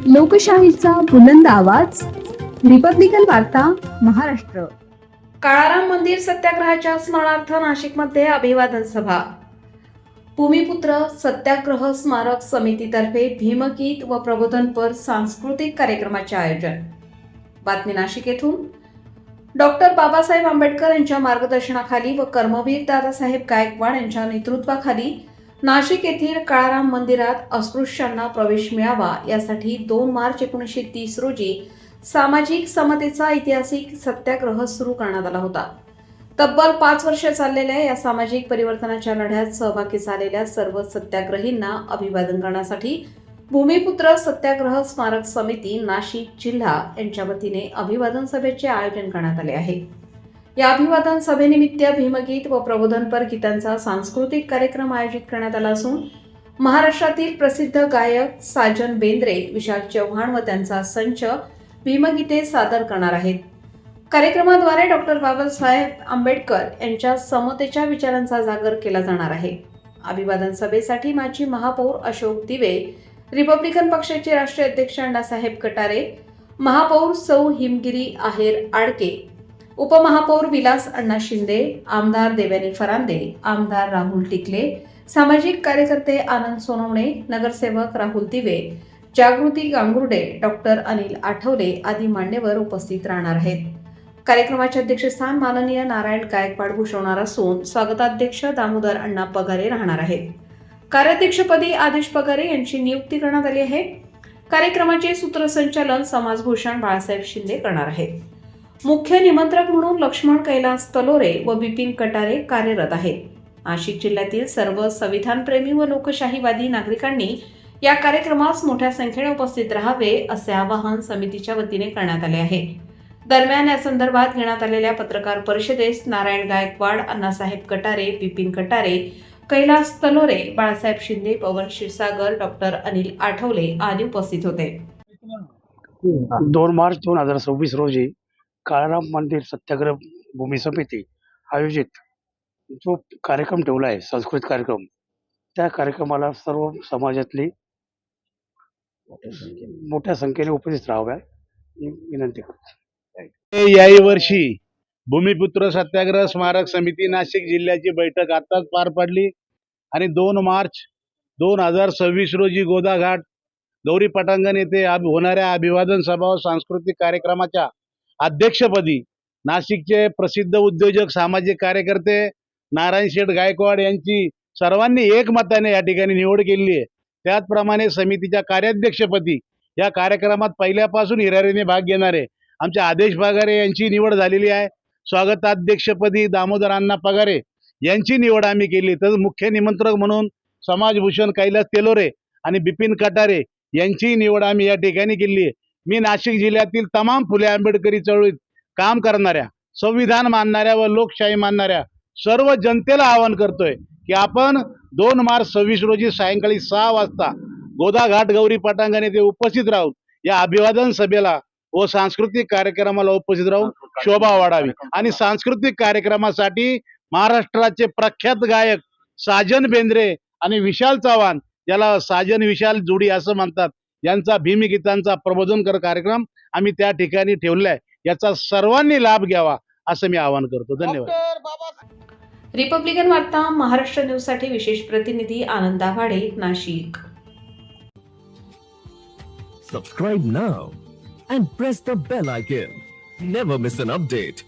लोकशाहीचा बुलंद आवाज, रिपब्लिकन वार्ता, महाराष्ट्र. काळाराम मंदिर सत्याग्रहाच्या स्मरणार्थ नाशिकमध्ये अभिवादन सभा. भूमिपुत्र सत्याग्रह स्मारक समितीतर्फे भीमगीत व प्रबोधनपर सांस्कृतिक कार्यक्रमाचे आयोजन. बातमी नाशिक येथून. डॉक्टर बाबासाहेब आंबेडकर यांच्या मार्गदर्शनाखाली व कर्मवीर दादासाहेब गायकवाड यांच्या नेतृत्वाखाली नाशिक येथील काळाराम मंदिरात अस्पृश्यांना प्रवेश मिळावा यासाठी 2 मार्च 1930 रोजी सामाजिक समतेचा ऐतिहासिक सत्याग्रह सुरू करण्यात आला होता. तब्बल 5 वर्षे चाललेल्या या सामाजिक परिवर्तनाच्या लढ्यात सहभागी झालेल्या सर्व सत्याग्रहींना अभिवादन करण्यासाठी भूमिपुत्र सत्याग्रह स्मारक समिती नाशिक जिल्हा यांच्या वतीने अभिवादन सभेचे आयोजन करण्यात आले आहे. या अभिवादन सभेनिमित्त भीमगीत व प्रबोधनपर गीतांचा सांस्कृतिक कार्यक्रम आयोजित करण्यात आला असून महाराष्ट्रातील प्रसिद्ध गायक साजन बेंद्रे, विशाल चव्हाण व त्यांचा संच भीमगीते सादर करणार आहेत. कार्यक्रमाद्वारे डॉक्टर बाबासाहेब आंबेडकर यांच्या समतेच्या विचारांचा जागर केला जाणार आहे. अभिवादन सभेसाठी माजी महापौर अशोक दिवे, रिपब्लिकन पक्षाचे राष्ट्रीय अध्यक्ष अण्णासाहेब कटारे, महापौर सौ हिमगिरी आहेर आडके, उपमहापौर विलास अण्णा शिंदे, आमदार देवयानी फरांदे, आमदार राहुल टिकले, सामाजिक कार्यकर्ते आनंद सोनवणे, नगरसेवक राहुल दिवे, जागृती गांगुर्डे, डॉक्टर अनिल आठवले आदी मान्यवर उपस्थित राहणार आहेत. कार्यक्रमाचे अध्यक्षस्थान माननीय नारायण गायकवाड भूषवणार असून स्वागताध्यक्ष दामोदर अण्णा पगारे राहणार आहेत. कार्याध्यक्षपदी आदेश पगारे यांची नियुक्ती करण्यात आली आहे. कार्यक्रमाचे सूत्रसंचालन समाजभूषण बाळासाहेब शिंदे करणार आहेत. मुख्य निमंत्रक म्हणून लक्ष्मण कैलास तलोरे व बिपिन कटारे कार्यरत आहेत. नाशिक जिल्ह्यातील सर्व संविधानप्रेमी व लोकशाहीवादी नागरिकांनी या कार्यक्रमास मोठ्या संख्येने उपस्थित राहावे असे आवाहन समितीच्या वतीने करण्यात आले आहे. दरम्यान या संदर्भात घेण्यात आलेल्या पत्रकार परिषदेस नारायण गायकवाड, अण्णासाहेब कटारे, बिपिन कटारे, कैलास तलोरे, बाळासाहेब शिंदे, पवन क्षीरसागर, डॉक्टर अनिल आठवले आदी उपस्थित होते. 2 मार्च 2026 रोजी काळाराम मंदिर सत्याग्रह भूमी समिती आयोजित जो कार्यक्रम ठेवला आहे, सांस्कृतिक कार्यक्रम, त्या कार्यक्रमाला सर्व समाजातली मोठ्या संख्येने उपस्थित राहाव्या विनंती करतो. याही वर्षी भूमिपुत्र सत्याग्रह स्मारक समिती नाशिक जिल्ह्याची बैठक आताच पार पडली आणि 2 मार्च 2026 रोजी गोदाघाट गौरी पटांगण येथे होणाऱ्या अभिवादन सभा व सांस्कृतिक कार्यक्रमाच्या अध्यक्षपदी नाशिकचे प्रसिद्ध उद्योजक, सामाजिक कार्यकर्ते नारायण शेठ गायकवाड यांची सर्वांनी एकमताने या ठिकाणी निवड केलेली आहे. त्याचप्रमाणे समितीच्या कार्याध्यक्षपदी या कार्यक्रमात पहिल्यापासून हिरारीने भाग घेणारे आमचे आदेश पगारे यांची निवड झालेली आहे. स्वागताध्यक्षपदी दामोदर अण्णा पगारे यांची निवड आम्ही केली. तर मुख्य निमंत्रक म्हणून समाजभूषण कैलास तेलोरे आणि बिपिन कटारे यांची निवड आम्ही या ठिकाणी केली आहे. मी नाशिक जिल्ह्यातील तमाम फुले आंबेडकरी चळवळीत काम करणाऱ्या, संविधान मानणाऱ्या व लोकशाही मानणाऱ्या सर्व जनतेला आवाहन करतोय की आपण 2 मार्च 26 रोजी सायंकाळी 6 वाजता गोदाघाट गौरी पटांगण येथे उपस्थित राहून या अभिवादन सभेला व सांस्कृतिक कार्यक्रमाला उपस्थित राहून शोभा वाढावी. आणि सांस्कृतिक कार्यक्रमासाठी महाराष्ट्राचे प्रख्यात गायक साजन बेंद्रे आणि विशाल चव्हाण, ज्याला साजन विशाल जोडी असं म्हणतात, यांचा भीमगीतांचा प्रबोधनकर कार्यक्रम आम्ही त्या ठिकाणी ठेवला आहे. याचा सर्वांनी लाभ घ्यावा असं मी आवाहन करतो. धन्यवाद. रिपब्लिकन वार्ता महाराष्ट्र न्यूज साठी विशेष प्रतिनिधी आनंद Dabhade, Nashik. Subscribe now and press the bell icon. Never miss an update.